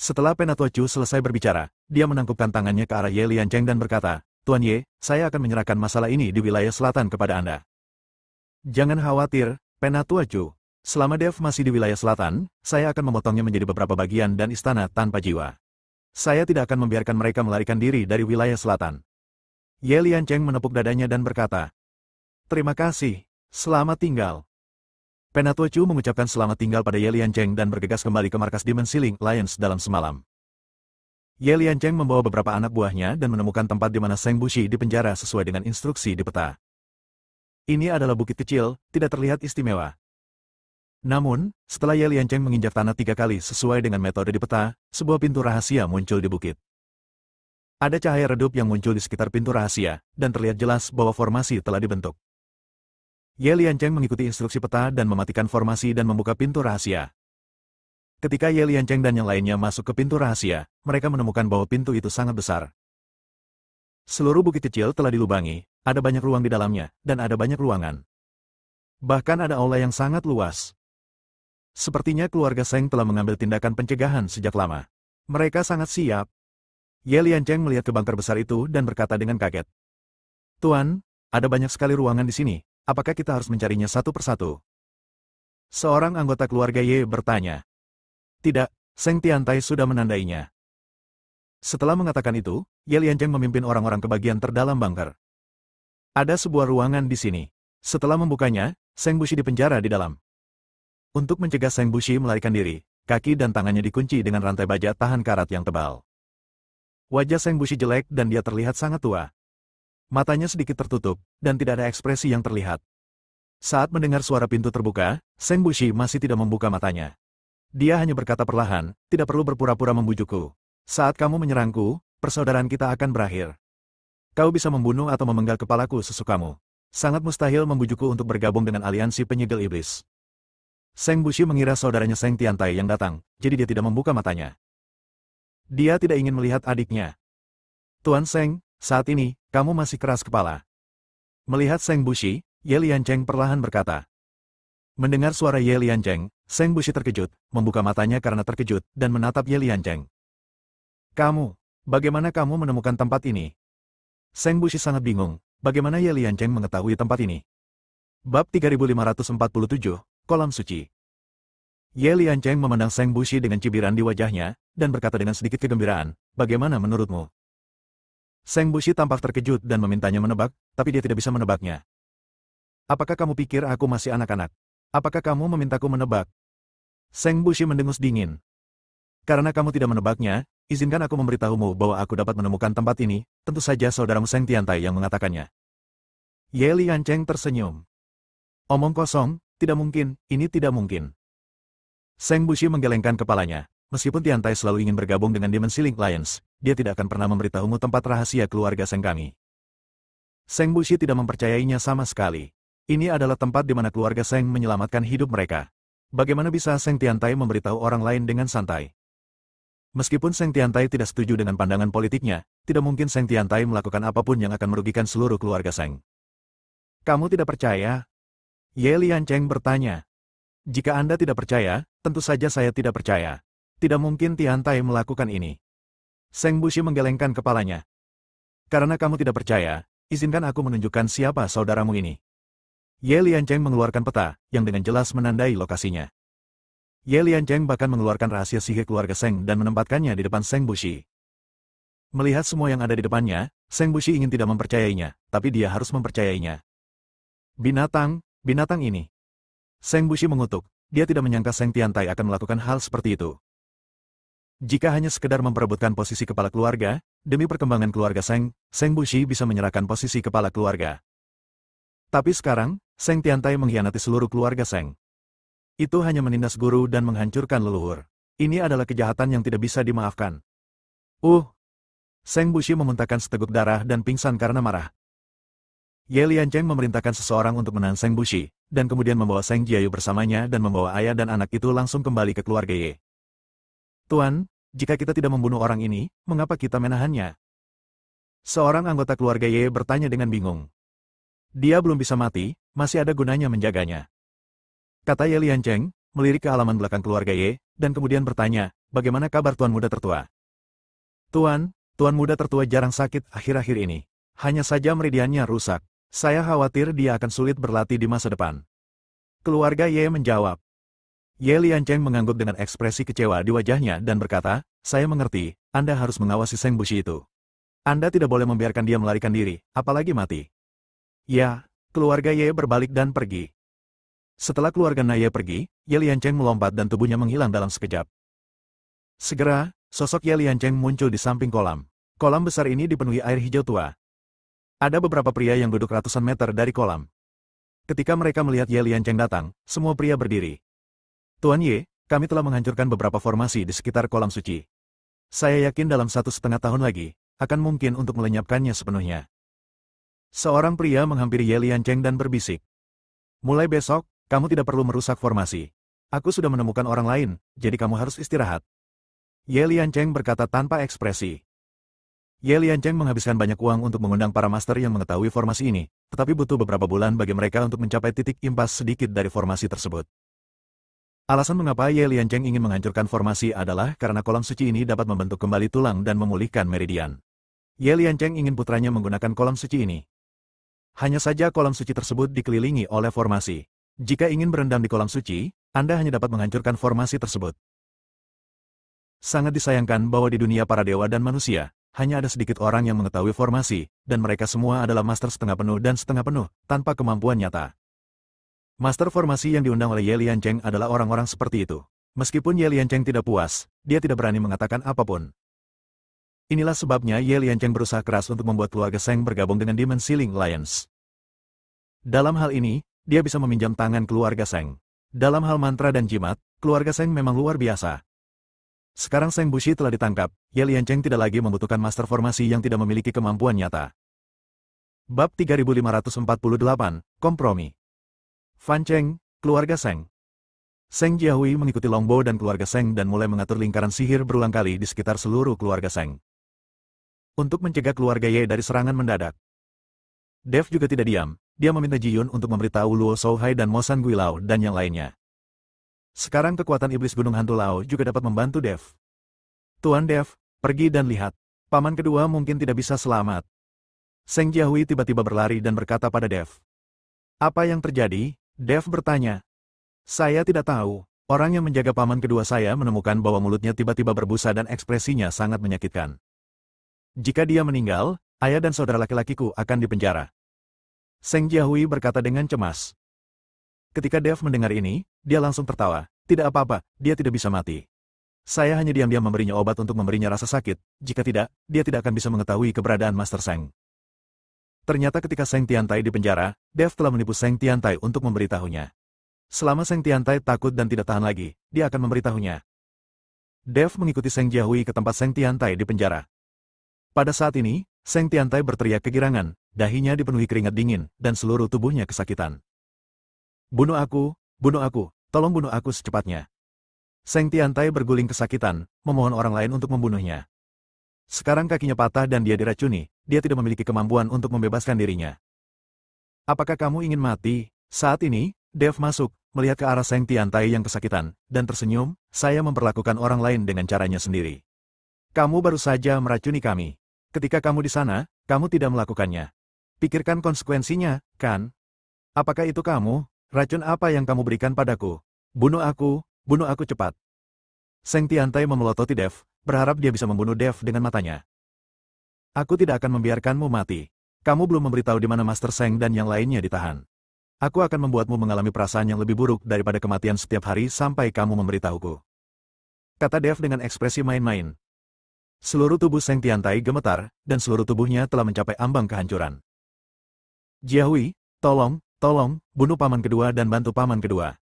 Setelah Penatua Chu selesai berbicara, dia menangkupkan tangannya ke arah Ye Liancheng dan berkata, Tuan Ye, saya akan menyerahkan masalah ini di wilayah selatan kepada Anda. Jangan khawatir, Penatua Chu. Selama Dev masih di wilayah selatan, saya akan memotongnya menjadi beberapa bagian dan istana tanpa jiwa. Saya tidak akan membiarkan mereka melarikan diri dari wilayah selatan. Ye Liancheng menepuk dadanya dan berkata, Terima kasih. Selamat tinggal. Penatua Chu mengucapkan selamat tinggal pada Ye Liancheng dan bergegas kembali ke markas Dimensi Link Alliance dalam semalam. Ye Liancheng membawa beberapa anak buahnya dan menemukan tempat di mana Seng Bushi dipenjara sesuai dengan instruksi di peta. Ini adalah bukit kecil, tidak terlihat istimewa. Namun, setelah Ye Liancheng menginjak tanah 3 kali sesuai dengan metode di peta, sebuah pintu rahasia muncul di bukit. Ada cahaya redup yang muncul di sekitar pintu rahasia, dan terlihat jelas bahwa formasi telah dibentuk. Ye Liancheng mengikuti instruksi peta dan mematikan formasi dan membuka pintu rahasia. Ketika Ye Liancheng dan yang lainnya masuk ke pintu rahasia, mereka menemukan bahwa pintu itu sangat besar. Seluruh bukit kecil telah dilubangi, ada banyak ruang di dalamnya, dan ada banyak ruangan. Bahkan ada aula yang sangat luas. Sepertinya keluarga Seng telah mengambil tindakan pencegahan sejak lama. Mereka sangat siap. Ye Liancheng melihat ke bunker besar itu dan berkata dengan kaget. Tuan, ada banyak sekali ruangan di sini. Apakah kita harus mencarinya satu persatu? Seorang anggota keluarga Ye bertanya. Tidak, Seng Tiantai sudah menandainya. Setelah mengatakan itu, Ye Liancheng memimpin orang-orang ke bagian terdalam bunker. Ada sebuah ruangan di sini. Setelah membukanya, Seng Bushi dipenjara di dalam. Untuk mencegah Seng Bushi melarikan diri, kaki dan tangannya dikunci dengan rantai baja tahan karat yang tebal. Wajah Seng Bushi jelek dan dia terlihat sangat tua. Matanya sedikit tertutup, dan tidak ada ekspresi yang terlihat. Saat mendengar suara pintu terbuka, Seng Bushi masih tidak membuka matanya. Dia hanya berkata perlahan, tidak perlu berpura-pura membujukku. Saat kamu menyerangku, persaudaraan kita akan berakhir. Kau bisa membunuh atau memenggal kepalaku sesukamu. Sangat mustahil membujukku untuk bergabung dengan aliansi penyegel iblis. Seng Bushi mengira saudaranya Seng Tiantai yang datang, jadi dia tidak membuka matanya. Dia tidak ingin melihat adiknya. Tuan Seng, saat ini, kamu masih keras kepala. Melihat Seng Bushi, Ye Liancheng perlahan berkata. Mendengar suara Ye Liancheng, Seng Bushi terkejut, membuka matanya karena terkejut, dan menatap Ye Liancheng. Kamu, bagaimana kamu menemukan tempat ini? Seng Bushi sangat bingung, bagaimana Ye Liancheng mengetahui tempat ini? Bab 3547, Kolam Suci. Ye Liancheng memandang Seng Bushi dengan cibiran di wajahnya, dan berkata dengan sedikit kegembiraan, bagaimana menurutmu? Seng Bushi tampak terkejut dan memintanya menebak, tapi dia tidak bisa menebaknya. Apakah kamu pikir aku masih anak-anak? Apakah kamu memintaku menebak? Seng Bushi mendengus dingin. Karena kamu tidak menebaknya, izinkan aku memberitahumu bahwa aku dapat menemukan tempat ini, tentu saja saudaramu Seng Tiantai yang mengatakannya. Ye Liancheng tersenyum. Omong kosong, tidak mungkin, ini tidak mungkin. Seng Bushi menggelengkan kepalanya. Meskipun Tiantai selalu ingin bergabung dengan Dimensi Link Alliance, dia tidak akan pernah memberitahumu tempat rahasia keluarga Seng kami. Seng Bushi tidak mempercayainya sama sekali. Ini adalah tempat di mana keluarga Seng menyelamatkan hidup mereka. Bagaimana bisa Seng Tiantai memberitahu orang lain dengan santai? Meskipun Seng Tiantai tidak setuju dengan pandangan politiknya, tidak mungkin Seng Tiantai melakukan apapun yang akan merugikan seluruh keluarga Seng. Kamu tidak percaya? Ye Liancheng bertanya. Jika Anda tidak percaya, tentu saja saya tidak percaya. Tidak mungkin Tiantai melakukan ini. Seng Bushi menggelengkan kepalanya. Karena kamu tidak percaya, izinkan aku menunjukkan siapa saudaramu ini. Ye Liancheng mengeluarkan peta, yang dengan jelas menandai lokasinya. Ye Liancheng bahkan mengeluarkan rahasia sihir keluarga Seng dan menempatkannya di depan Seng Bushi. Melihat semua yang ada di depannya, Seng Bushi ingin tidak mempercayainya, tapi dia harus mempercayainya. Binatang ini. Seng Bushi mengutuk, dia tidak menyangka Seng Tiantai akan melakukan hal seperti itu. Jika hanya sekedar memperebutkan posisi kepala keluarga, demi perkembangan keluarga Seng, Seng Bushi bisa menyerahkan posisi kepala keluarga. Tapi sekarang, Seng Tiantai mengkhianati seluruh keluarga Seng. Itu hanya menindas guru dan menghancurkan leluhur. Ini adalah kejahatan yang tidak bisa dimaafkan. Seng Bushi memuntahkan seteguk darah dan pingsan karena marah. Ye Liancheng memerintahkan seseorang untuk menahan Seng Bushi, dan kemudian membawa Seng Jiayu bersamanya dan membawa ayah dan anak itu langsung kembali ke keluarga Ye. Tuan, jika kita tidak membunuh orang ini, mengapa kita menahannya? Seorang anggota keluarga Ye bertanya dengan bingung. Dia belum bisa mati, masih ada gunanya menjaganya. Kata Ye Liancheng, melirik ke halaman belakang keluarga Ye, dan kemudian bertanya, bagaimana kabar Tuan Muda Tertua? Tuan Muda Tertua jarang sakit akhir-akhir ini. Hanya saja meridiannya rusak. Saya khawatir dia akan sulit berlatih di masa depan. Keluarga Ye menjawab. Ye Liancheng mengangguk dengan ekspresi kecewa di wajahnya dan berkata, saya mengerti, Anda harus mengawasi Seng Bushi itu. Anda tidak boleh membiarkan dia melarikan diri, apalagi mati. Ya, keluarga Ye berbalik dan pergi. Setelah keluarga Ye pergi, Ye Liancheng melompat dan tubuhnya menghilang dalam sekejap. Segera, sosok Ye Liancheng muncul di samping kolam. Kolam besar ini dipenuhi air hijau tua. Ada beberapa pria yang duduk ratusan meter dari kolam. Ketika mereka melihat Ye Liancheng datang, semua pria berdiri. Tuan Ye, kami telah menghancurkan beberapa formasi di sekitar kolam suci. Saya yakin dalam 1,5 tahun lagi, akan mungkin untuk melenyapkannya sepenuhnya. Seorang pria menghampiri Ye Liancheng dan berbisik. Mulai besok, kamu tidak perlu merusak formasi. Aku sudah menemukan orang lain, jadi kamu harus istirahat. Ye Liancheng berkata tanpa ekspresi. Ye Liancheng menghabiskan banyak uang untuk mengundang para master yang mengetahui formasi ini, tetapi butuh beberapa bulan bagi mereka untuk mencapai titik impas sedikit dari formasi tersebut. Alasan mengapa Ye Liancheng ingin menghancurkan formasi adalah karena kolam suci ini dapat membentuk kembali tulang dan memulihkan meridian. Ye Liancheng ingin putranya menggunakan kolam suci ini. Hanya saja kolam suci tersebut dikelilingi oleh formasi. Jika ingin berendam di kolam suci, Anda hanya dapat menghancurkan formasi tersebut. Sangat disayangkan bahwa di dunia para dewa dan manusia, hanya ada sedikit orang yang mengetahui formasi, dan mereka semua adalah master setengah penuh dan setengah penuh, tanpa kemampuan nyata. Master formasi yang diundang oleh Ye Liancheng adalah orang-orang seperti itu. Meskipun Ye Liancheng tidak puas, dia tidak berani mengatakan apapun. Inilah sebabnya Ye Liancheng berusaha keras untuk membuat keluarga Seng bergabung dengan Dimensi Link Alliance. Dalam hal ini, dia bisa meminjam tangan keluarga Seng. Dalam hal mantra dan jimat, keluarga Seng memang luar biasa. Sekarang Seng Bushi telah ditangkap, Ye Liancheng tidak lagi membutuhkan master formasi yang tidak memiliki kemampuan nyata. Bab 3548, Kompromi. Fan Cheng, keluarga Seng. Seng Jiahui mengikuti Longbo dan keluarga Seng dan mulai mengatur lingkaran sihir berulang kali di sekitar seluruh keluarga Seng. Untuk mencegah keluarga Ye dari serangan mendadak. Dev juga tidak diam, dia meminta Ji Yun untuk memberitahu Luo Shouhai dan Mo San Gui Lao dan yang lainnya. Sekarang kekuatan iblis Gunung Hantu Lao juga dapat membantu Dev. Tuan Dev, pergi dan lihat. Paman kedua mungkin tidak bisa selamat. Seng Jiahui tiba-tiba berlari dan berkata pada Dev. Apa yang terjadi? Dev bertanya. Saya tidak tahu. Orang yang menjaga paman kedua saya menemukan bahwa mulutnya tiba-tiba berbusa dan ekspresinya sangat menyakitkan. Jika dia meninggal, ayah dan saudara laki-lakiku akan dipenjara. Seng Jiahui berkata dengan cemas. Ketika Dev mendengar ini, dia langsung tertawa. Tidak apa-apa, dia tidak bisa mati. Saya hanya diam-diam memberinya obat untuk memberinya rasa sakit, jika tidak, dia tidak akan bisa mengetahui keberadaan Master Seng. Ternyata ketika Seng Tiantai di penjara, Dev telah menipu Seng Tiantai untuk memberitahunya. Selama Seng Tiantai takut dan tidak tahan lagi, dia akan memberitahunya. Dev mengikuti Seng Jiahui ke tempat Seng Tiantai di penjara. Pada saat ini, Seng Tiantai berteriak kegirangan, dahinya dipenuhi keringat dingin, dan seluruh tubuhnya kesakitan. Bunuh aku, tolong bunuh aku secepatnya. Seng Tiantai berguling kesakitan, memohon orang lain untuk membunuhnya. Sekarang kakinya patah dan dia diracuni, dia tidak memiliki kemampuan untuk membebaskan dirinya. Apakah kamu ingin mati? Saat ini, Dev masuk, melihat ke arah Seng Tiantai yang kesakitan, dan tersenyum, saya memperlakukan orang lain dengan caranya sendiri. Kamu baru saja meracuni kami. Ketika kamu di sana, kamu tidak melakukannya. Pikirkan konsekuensinya, kan? Apakah itu kamu? Racun apa yang kamu berikan padaku? Bunuh aku cepat. Seng Tiantai memelototi Dev, berharap dia bisa membunuh Dev dengan matanya. Aku tidak akan membiarkanmu mati. Kamu belum memberitahu di mana Master Seng dan yang lainnya ditahan. Aku akan membuatmu mengalami perasaan yang lebih buruk daripada kematian setiap hari sampai kamu memberitahuku. Kata Dev dengan ekspresi main-main. Seluruh tubuh Seng Tiantai gemetar, dan seluruh tubuhnya telah mencapai ambang kehancuran. Jiahui, tolong, bunuh paman kedua dan bantu paman kedua.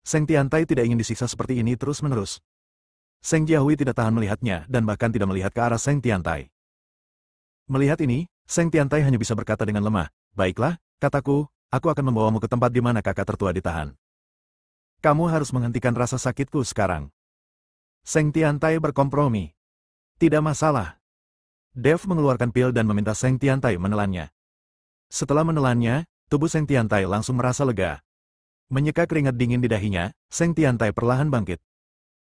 Seng Tiantai tidak ingin disiksa seperti ini terus-menerus. Seng Jiahui tidak tahan melihatnya dan bahkan tidak melihat ke arah Seng Tiantai. Melihat ini, Seng Tiantai hanya bisa berkata dengan lemah, baiklah, kataku, aku akan membawamu ke tempat di mana kakak tertua ditahan. Kamu harus menghentikan rasa sakitku sekarang. Seng Tiantai berkompromi. Tidak masalah. Dev mengeluarkan pil dan meminta Seng Tiantai menelannya. Setelah menelannya, tubuh Seng Tiantai langsung merasa lega. Menyeka keringat dingin di dahinya, Seng Tiantai perlahan bangkit.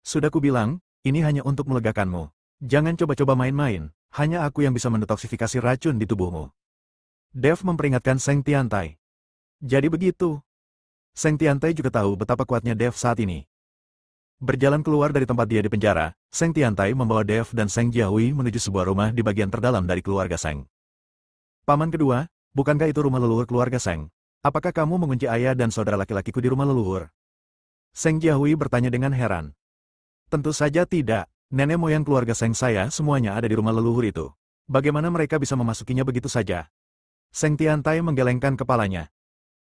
Sudah kubilang, ini hanya untuk melegakanmu. Jangan coba-coba main-main, hanya aku yang bisa mendetoksifikasi racun di tubuhmu. Dev memperingatkan Seng Tiantai. Jadi begitu. Seng Tiantai juga tahu betapa kuatnya Dev saat ini. Berjalan keluar dari tempat dia di penjara, Seng Tiantai membawa Dev dan Seng Jiahui menuju sebuah rumah di bagian terdalam dari keluarga Seng. Paman kedua, bukankah itu rumah leluhur keluarga Seng? Apakah kamu mengunci ayah dan saudara laki-lakiku di rumah leluhur? Seng Jiahui bertanya dengan heran. Tentu saja tidak. Nenek moyang keluarga Seng saya semuanya ada di rumah leluhur itu. Bagaimana mereka bisa memasukinya begitu saja? Seng Tiantai menggelengkan kepalanya.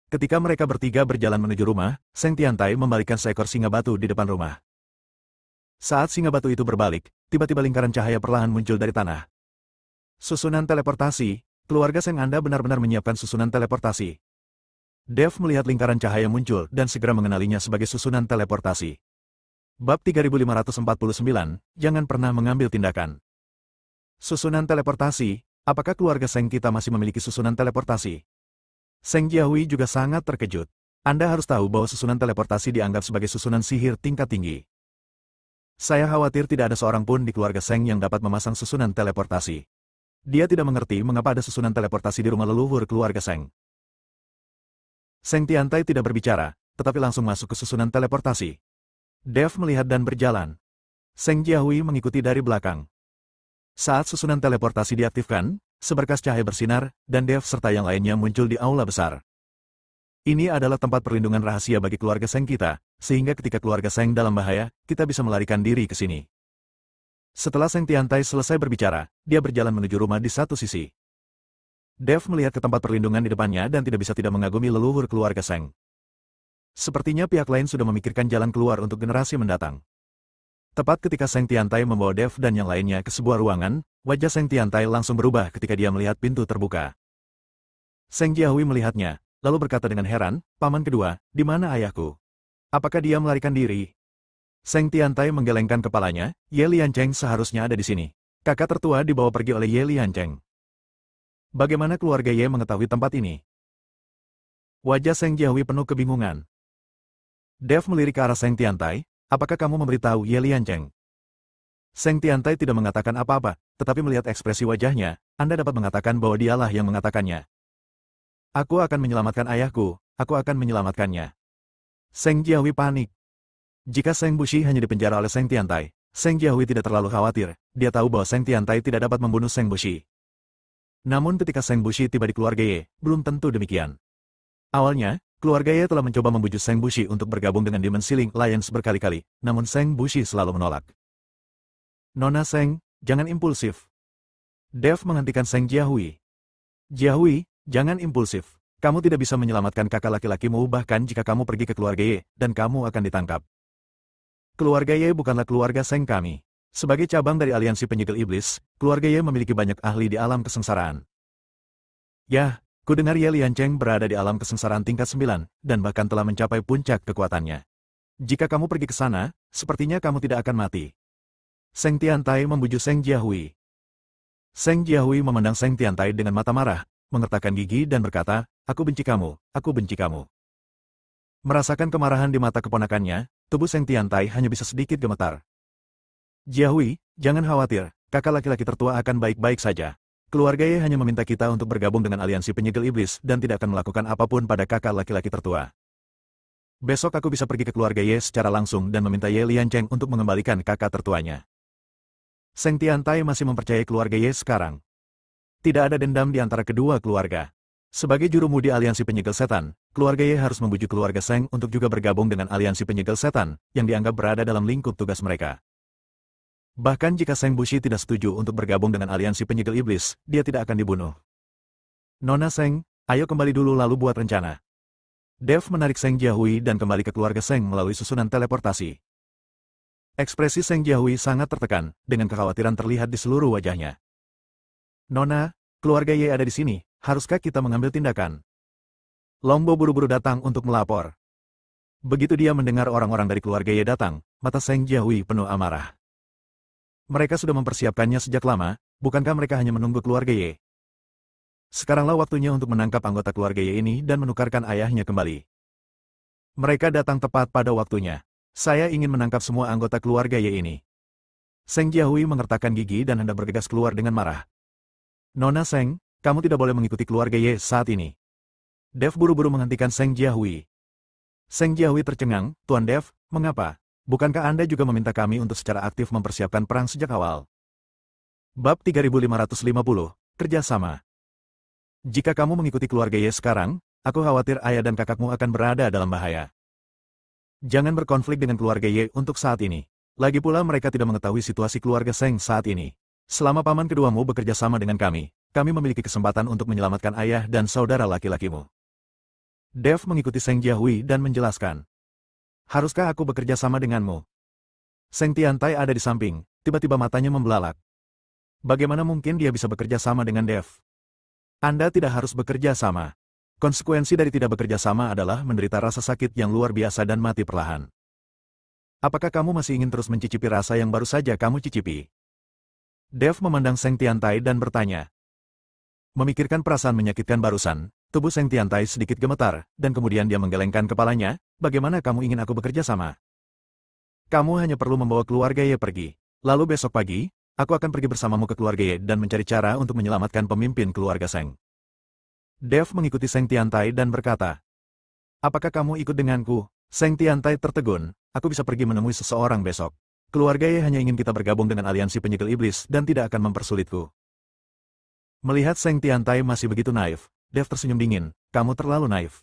Ketika mereka bertiga berjalan menuju rumah, Seng Tiantai membalikkan seekor singa batu di depan rumah. Saat singa batu itu berbalik, tiba-tiba lingkaran cahaya perlahan muncul dari tanah. Susunan teleportasi, keluarga Seng Anda benar-benar menyiapkan susunan teleportasi. Dev melihat lingkaran cahaya muncul dan segera mengenalinya sebagai susunan teleportasi. Bab 3549, jangan pernah mengambil tindakan. Susunan teleportasi, apakah keluarga Seng kita masih memiliki susunan teleportasi? Seng Jiahui juga sangat terkejut. Anda harus tahu bahwa susunan teleportasi dianggap sebagai susunan sihir tingkat tinggi. Saya khawatir tidak ada seorang pun di keluarga Seng yang dapat memasang susunan teleportasi. Dia tidak mengerti mengapa ada susunan teleportasi di rumah leluhur keluarga Seng. Seng Tiantai tidak berbicara, tetapi langsung masuk ke susunan teleportasi. Dev melihat dan berjalan. Seng Jiahui mengikuti dari belakang. Saat susunan teleportasi diaktifkan, seberkas cahaya bersinar, dan Dev serta yang lainnya muncul di aula besar. Ini adalah tempat perlindungan rahasia bagi keluarga Seng kita, sehingga ketika keluarga Seng dalam bahaya, kita bisa melarikan diri ke sini. Setelah Seng Tiantai selesai berbicara, dia berjalan menuju rumah di satu sisi. Dev melihat ke tempat perlindungan di depannya dan tidak bisa tidak mengagumi leluhur keluarga Seng. Sepertinya pihak lain sudah memikirkan jalan keluar untuk generasi mendatang. Tepat ketika Seng Tiantai membawa Dev dan yang lainnya ke sebuah ruangan, wajah Seng Tiantai langsung berubah ketika dia melihat pintu terbuka. Seng Jiahui melihatnya, lalu berkata dengan heran, paman kedua, di mana ayahku? Apakah dia melarikan diri? Seng Tiantai menggelengkan kepalanya, Ye Liancheng seharusnya ada di sini. Kakak tertua dibawa pergi oleh Ye Liancheng. Bagaimana keluarga Ye mengetahui tempat ini? Wajah Seng Jiahui penuh kebingungan. Dev melirik ke arah Seng Tiantai, apakah kamu memberitahu Ye Liancheng? Seng Tiantai tidak mengatakan apa-apa, tetapi melihat ekspresi wajahnya, Anda dapat mengatakan bahwa dialah yang mengatakannya. Aku akan menyelamatkan ayahku, aku akan menyelamatkannya. Seng Jiahui panik. Jika Seng Bushi hanya dipenjara oleh Seng Tiantai, Seng Jiahui tidak terlalu khawatir, dia tahu bahwa Seng Tiantai tidak dapat membunuh Seng Bushi. Namun ketika Seng Bushi tiba di keluarga Ye, belum tentu demikian. Awalnya, Keluarga Ye telah mencoba membujuk Seng Bushi untuk bergabung dengan Demon Ceiling Alliance berkali-kali, namun Seng Bushi selalu menolak. Nona Seng, jangan impulsif. Dev menghentikan Seng Jiahui. Jiahui, jangan impulsif. Kamu tidak bisa menyelamatkan kakak laki-lakimu bahkan jika kamu pergi ke keluarga Ye, dan kamu akan ditangkap. Keluarga Ye bukanlah keluarga Seng kami. Sebagai cabang dari aliansi penyegel iblis, keluarga Ye memiliki banyak ahli di alam kesengsaraan. Yah, ku dengar Ye Liancheng berada di alam kesengsaraan tingkat 9, dan bahkan telah mencapai puncak kekuatannya. Jika kamu pergi ke sana, sepertinya kamu tidak akan mati. Seng Tiantai membujuk Seng Jiahui. Seng Jiahui memandang Seng Tiantai dengan mata marah, mengertakkan gigi dan berkata, aku benci kamu, aku benci kamu. Merasakan kemarahan di mata keponakannya, tubuh Seng Tiantai hanya bisa sedikit gemetar. Jiahui, jangan khawatir, kakak laki-laki tertua akan baik-baik saja. Keluarga Ye hanya meminta kita untuk bergabung dengan aliansi penyegel iblis dan tidak akan melakukan apapun pada kakak laki-laki tertua. Besok aku bisa pergi ke keluarga Ye secara langsung dan meminta Ye Liancheng untuk mengembalikan kakak tertuanya. Seng Tiantai masih mempercayai keluarga Ye sekarang. Tidak ada dendam di antara kedua keluarga. Sebagai jurumudi aliansi penyegel setan, keluarga Ye harus membujuk keluarga Seng untuk juga bergabung dengan aliansi penyegel setan, yang dianggap berada dalam lingkup tugas mereka. Bahkan jika Seng Bushi tidak setuju untuk bergabung dengan aliansi penyegel iblis, dia tidak akan dibunuh. Nona Seng, ayo kembali dulu lalu buat rencana. Dev menarik Seng Jiahui dan kembali ke keluarga Seng melalui susunan teleportasi. Ekspresi Seng Jiahui sangat tertekan, dengan kekhawatiran terlihat di seluruh wajahnya. Nona, keluarga Ye ada di sini, haruskah kita mengambil tindakan? Longbo buru-buru datang untuk melapor. Begitu dia mendengar orang-orang dari keluarga Ye datang, mata Seng Jiahui penuh amarah. Mereka sudah mempersiapkannya sejak lama, bukankah mereka hanya menunggu keluarga Ye? Sekaranglah waktunya untuk menangkap anggota keluarga Ye ini dan menukarkan ayahnya kembali. Mereka datang tepat pada waktunya. Saya ingin menangkap semua anggota keluarga Ye ini. Seng Jiahui mengertakkan gigi dan hendak bergegas keluar dengan marah. Nona Seng, kamu tidak boleh mengikuti keluarga Ye saat ini. Dev buru-buru menghentikan Seng Jiahui. Seng Jiahui tercengang, Tuan Dev, mengapa? Bukankah Anda juga meminta kami untuk secara aktif mempersiapkan perang sejak awal? Bab 3550, Kerjasama. Jika kamu mengikuti keluarga Ye sekarang, aku khawatir ayah dan kakakmu akan berada dalam bahaya. Jangan berkonflik dengan keluarga Ye untuk saat ini. Lagi pula mereka tidak mengetahui situasi keluarga Seng saat ini. Selama paman keduamu bekerja sama dengan kami memiliki kesempatan untuk menyelamatkan ayah dan saudara laki-lakimu. Dev mengikuti Seng Jiahui dan menjelaskan. Haruskah aku bekerja sama denganmu? Seng Tiantai ada di samping, tiba-tiba matanya membelalak. Bagaimana mungkin dia bisa bekerja sama dengan Dev? Anda tidak harus bekerja sama. Konsekuensi dari tidak bekerja sama adalah menderita rasa sakit yang luar biasa dan mati perlahan. Apakah kamu masih ingin terus mencicipi rasa yang baru saja kamu cicipi? Dev memandang Seng Tiantai dan bertanya. Memikirkan perasaan menyakitkan barusan, tubuh Seng Tiantai sedikit gemetar, dan kemudian dia menggelengkan kepalanya. Bagaimana kamu ingin aku bekerja sama? Kamu hanya perlu membawa keluarga Ye pergi. Lalu besok pagi, aku akan pergi bersamamu ke keluarga Ye dan mencari cara untuk menyelamatkan pemimpin keluarga Seng. Dev mengikuti Seng Tiantai dan berkata, apakah kamu ikut denganku? Seng Tiantai tertegun, aku bisa pergi menemui seseorang besok. Keluarga Ye hanya ingin kita bergabung dengan aliansi penyegel iblis dan tidak akan mempersulitku. Melihat Seng Tiantai masih begitu naif, Dev tersenyum dingin, kamu terlalu naif.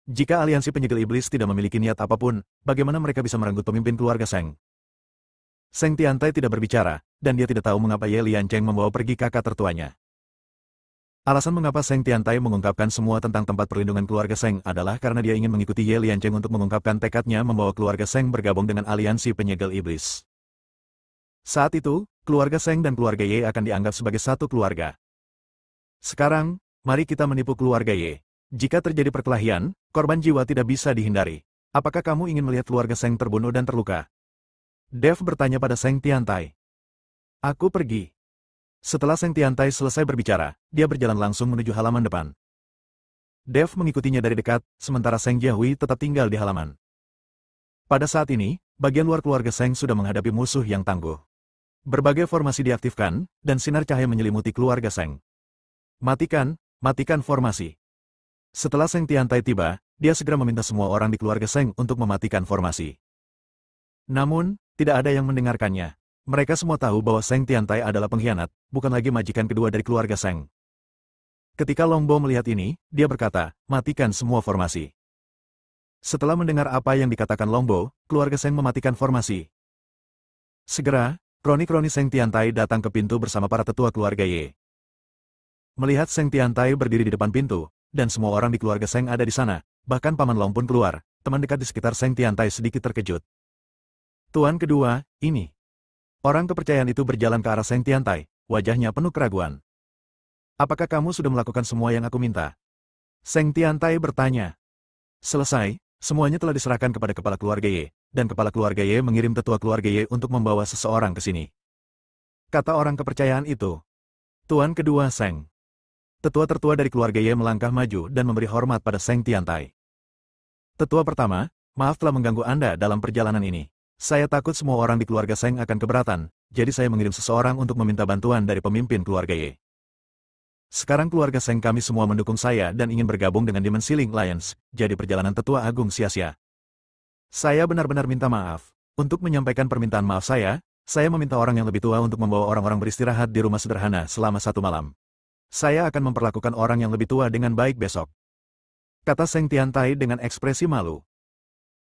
Jika aliansi penyegel iblis tidak memiliki niat apapun, bagaimana mereka bisa merenggut pemimpin keluarga Seng? Seng Tiantai tidak berbicara, dan dia tidak tahu mengapa Ye Liancheng membawa pergi kakak tertuanya. Alasan mengapa Seng Tiantai mengungkapkan semua tentang tempat perlindungan keluarga Seng adalah karena dia ingin mengikuti Ye Liancheng untuk mengungkapkan tekadnya membawa keluarga Seng bergabung dengan aliansi penyegel iblis. Saat itu, keluarga Seng dan keluarga Ye akan dianggap sebagai satu keluarga. Sekarang, mari kita menipu keluarga Ye. Jika terjadi perkelahian, korban jiwa tidak bisa dihindari. Apakah kamu ingin melihat keluarga Seng terbunuh dan terluka? Dev bertanya pada Seng Tiantai. Aku pergi. Setelah Seng Tiantai selesai berbicara, dia berjalan langsung menuju halaman depan. Dev mengikutinya dari dekat, sementara Seng Jiahui tetap tinggal di halaman. Pada saat ini, bagian luar keluarga Seng sudah menghadapi musuh yang tangguh. Berbagai formasi diaktifkan, dan sinar cahaya menyelimuti keluarga Seng. Matikan formasi. Setelah Seng Tiantai tiba, dia segera meminta semua orang di keluarga Seng untuk mematikan formasi. Namun, tidak ada yang mendengarkannya. Mereka semua tahu bahwa Seng Tiantai adalah pengkhianat, bukan lagi majikan kedua dari keluarga Seng. Ketika Longbo melihat ini, dia berkata, matikan semua formasi. Setelah mendengar apa yang dikatakan Longbo, keluarga Seng mematikan formasi. Segera, kroni-kroni Seng Tiantai datang ke pintu bersama para tetua keluarga Ye. Melihat Seng Tiantai berdiri di depan pintu, dan semua orang di keluarga Seng ada di sana, bahkan Paman Long pun keluar, teman dekat di sekitar Seng Tiantai sedikit terkejut. Tuan kedua, ini. Orang kepercayaan itu berjalan ke arah Seng Tiantai, wajahnya penuh keraguan. Apakah kamu sudah melakukan semua yang aku minta? Seng Tiantai bertanya. Selesai, semuanya telah diserahkan kepada kepala keluarga Ye, dan kepala keluarga Ye mengirim tetua keluarga Ye untuk membawa seseorang ke sini. Kata orang kepercayaan itu. Tuan kedua Seng. Tetua tertua dari keluarga Ye melangkah maju dan memberi hormat pada Seng Tiantai. Tetua pertama, maaf telah mengganggu Anda dalam perjalanan ini. Saya takut semua orang di keluarga Seng akan keberatan, jadi saya mengirim seseorang untuk meminta bantuan dari pemimpin keluarga Ye. Sekarang keluarga Seng kami semua mendukung saya dan ingin bergabung dengan Dimensi Link Alliance, jadi perjalanan tetua agung sia-sia. Saya benar-benar minta maaf. Untuk menyampaikan permintaan maaf saya meminta orang yang lebih tua untuk membawa orang-orang beristirahat di rumah sederhana selama 1 malam. Saya akan memperlakukan orang yang lebih tua dengan baik besok. Kata Seng Tiantai dengan ekspresi malu.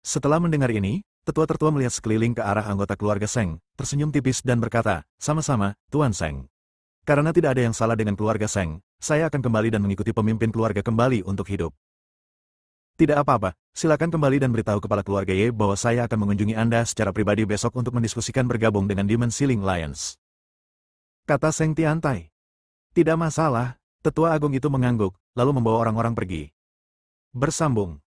Setelah mendengar ini, tetua tertua melihat sekeliling ke arah anggota keluarga Seng, tersenyum tipis dan berkata, sama-sama, Tuan Seng. Karena tidak ada yang salah dengan keluarga Seng, saya akan kembali dan mengikuti pemimpin keluarga kembali untuk hidup. Tidak apa-apa, silakan kembali dan beritahu kepala keluarga Ye bahwa saya akan mengunjungi Anda secara pribadi besok untuk mendiskusikan bergabung dengan Dimensi Link Alliance. Kata Seng Tiantai. Tidak masalah, tetua agung itu mengangguk, lalu membawa orang-orang pergi. Bersambung.